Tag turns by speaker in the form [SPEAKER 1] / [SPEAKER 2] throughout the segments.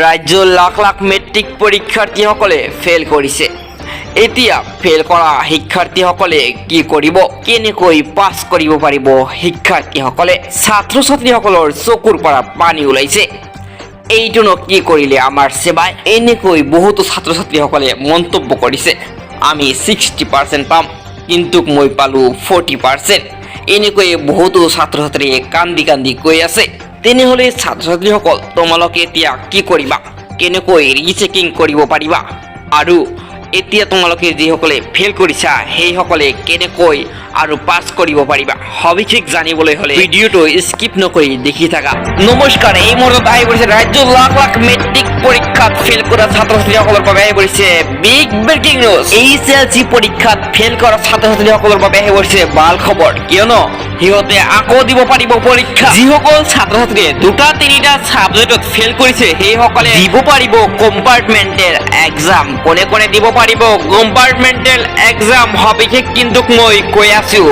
[SPEAKER 1] ৰাজ্যৰ lakh lakh matric পৰীক্ষাৰ্থীসকলে fail কৰিছে। এতিয়া ফেইল কৰা শিক্ষাৰ্থীসকলে কি কৰিব, কেনেকৈ পাছ কৰিব পাৰিব শিক্ষাৰ্থীসকলে? ছাত্ৰ ছাত্ৰীসকলৰ চকুৰ পৰা পানী ওলাইছে। এইটোনো কি কৰিলে আমাৰ সেৱাই? এনেকৈ বহুতো ছাত্ৰ ছাত্ৰীসকলে মন্তব্য কৰিছে। আমি 60% পাম, কিন্তু মই পালোঁ 40%। এনেকৈ বহুতো ছাত্ৰ ছাত্ৰীয়ে কান্দি কান্দি কৈ আছে। তেনেহ'লে ছাত্ৰ ছাত্ৰীসকল তোমালোকে এতিয়া কি কৰিবা, কেনেকৈ ৰিচেকিং কৰিব পাৰিবা, আৰু এতিয়া তোমালোকে যিসকলে ফেইল কৰিছা সেইসকলে কেনেকৈ আৰু পাছ কৰিব পাৰিবা, সবিশেষ জানিবলৈ হ'লে ভিডিঅ'টো স্কিপ নকৰি দেখি থাকা। নমস্কাৰ, এই মুহূৰ্তত আহি পৰিছে ৰাজ্যৰ লাখ লাখ মেট্ৰিক পৰীক্ষাত ফেইল কৰা ছাত্ৰ ছাত্ৰীসকলৰ বাবে আহি পৰিছে বিগ ব্ৰেকিং নিউজ। HSLC পৰীক্ষাত ফেইল কৰা ছাত্ৰ ছাত্ৰীসকলৰ বাবে আহি পৰিছে ভাল খবৰ, কিয়নো সিহঁতে আকৌ দিব পাৰিব পৰীক্ষা। যিসকল ছাত্ৰ ছাত্ৰীয়ে 2-3টা ছাবজেক্টত ফেইল কৰিছে সেইসকলে দিব পাৰিব কম্পাৰ্টমেণ্টেল এক্সাম। কোনে কোনে দিব পাৰিব কম্পাৰ্টমেণ্টেল এক্সাম, সবিশেষ কিন্তু মই কৈ আছো।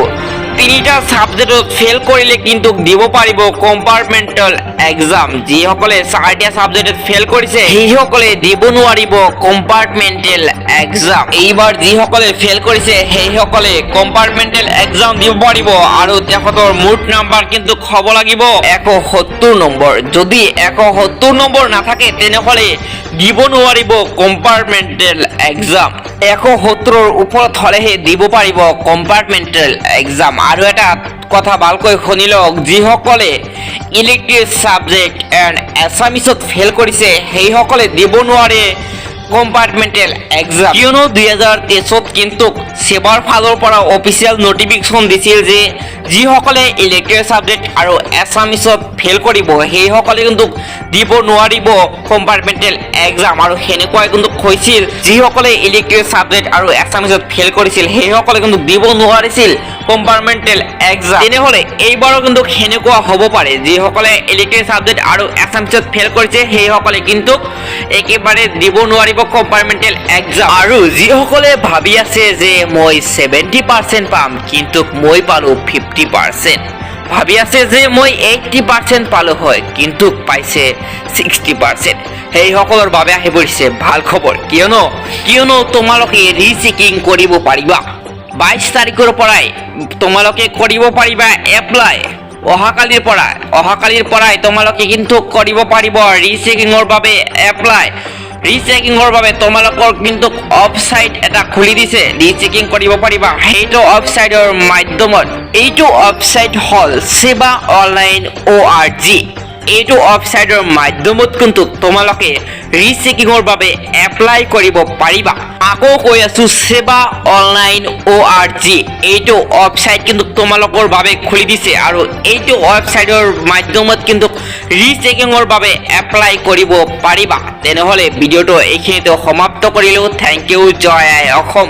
[SPEAKER 1] 3টা ছাবজেক্টত ফেইল কৰিলে কিন্তু দিব পাৰিব কম্পাৰ্টমেণ্টেল এক্সাম। যিসকলে 4টা ছাবজেক্টত ফেইল কৰিছে সেইসকলে দিব নোৱাৰিব কম্পাৰ্টমেণ্টেল এক্সাম। এইবাৰ যিসকলে ফেইল কৰিছে সেইসকলে কম্পাৰ্টমেণ্টেল এক্সাম দিব পাৰিব, আৰু তেখেতৰ মুঠ নম্বৰ কিন্তু হ'ব লাগিব 170 নম্বৰ। যদি 170 নম্বৰ নাথাকে তেনেহ'লে দিব নোৱাৰিব কম্পাৰ্টমেণ্টেল এক্সাম। 170ৰ ওপৰত হ'লেহে দিব পাৰিব কম্পাৰ্টমেণ্টেল এক্সাম। আৰু এটা কথা ভালকৈ শুনি লওক, যিসকলে ইলেক্টিভ ছাবজেক্ট এণ্ড এছামিছত ফেইল কৰিছে সেইসকলে দিব নোৱাৰে কম্পাৰ্টমেণ্টেল এক্সাম, কিয়নো 2023ত কিন্তু সেৱাৰ ফালৰ পৰা অফিচিয়েল নটিফিকেশ্যন দিছিল যে যিসকলে ইলেক্টিভ ছাবজেক্ট আৰু এছামিছত ফেইল কৰিব সেইসকলে কিন্তু দিব নোৱাৰিব কম্পাৰ্টমেণ্টেল এক্সাম। আৰু সেনেকুৱাই কিন্তু কৈছিল যিসকলে ইলেক্টিভ ছাবজেক্ট আৰু এছামিছত ফেইল কৰিছিল সেইসকলে কিন্তু দিব নোৱাৰিছিল কম্পাৰ্টমেণ্টেল এক্সাম। তেনেহ'লে এইবাৰো কিন্তু সেনেকুৱা হ'ব পাৰে, যিসকলে ইলেক্টিভ ছাবজেক্ট আৰু এছামিছত ফেইল কৰিছে সেইসকলে কিন্তু একেবাৰে দিব নোৱাৰিব কম্পাৰ্টমেণ্টেল এক্সাম। আৰু যিসকলে ভাবি আছে যে মই 70% পাম কিন্তু মই পালোঁ 50%, ভাবি আছে যে মই 80% পালোঁ হয় কিন্তু পাইছে 60%, সেইসকলৰ বাবে আহি পৰিছে ভাল খবৰ, কিয়নো তোমালোকে ৰিচেকিং কৰিব পাৰিবা। 22 তাৰিখৰ পৰাই তোমালোকে কৰিব পাৰিবা এপ্লাই। অহাকালিৰ পৰাই তোমালোকে কিন্তু কৰিব পাৰিব ৰিচেকিঙৰ বাবে এপ্লাই। ৰিচেকিঙৰ বাবে তোমালোকৰ কিন্তু ৱেবছাইট এটা খুলি দিছে, ৰিচেকিং কৰিব পাৰিবা সেইটো ৱেবছাইটৰ মাধ্যমত। এইটো ৱেবছাইট হ'ল seva.online.org। এইটো ৱেবছাইটৰ মাধ্যমত কিন্তু তোমালোকে ৰিচেকিঙৰ বাবে এপ্লাই কৰিব পাৰিবা। আকৌ কৈ আছো, seva.online.org এইটো ৱেবছাইট কিন্তু তোমালোকৰ বাবে খুলি দিছে, আৰু এইটো ৱেবছাইটৰ মাধ্যমত কিন্তু ৰিচেকিঙৰ বাবে এপ্লাই কৰিব পাৰিবা। তেনেহ'লে ভিডিঅ'টো এইখিনিতে সমাপ্ত কৰিলোঁ। থেংক ইউ, জয় আই অসম।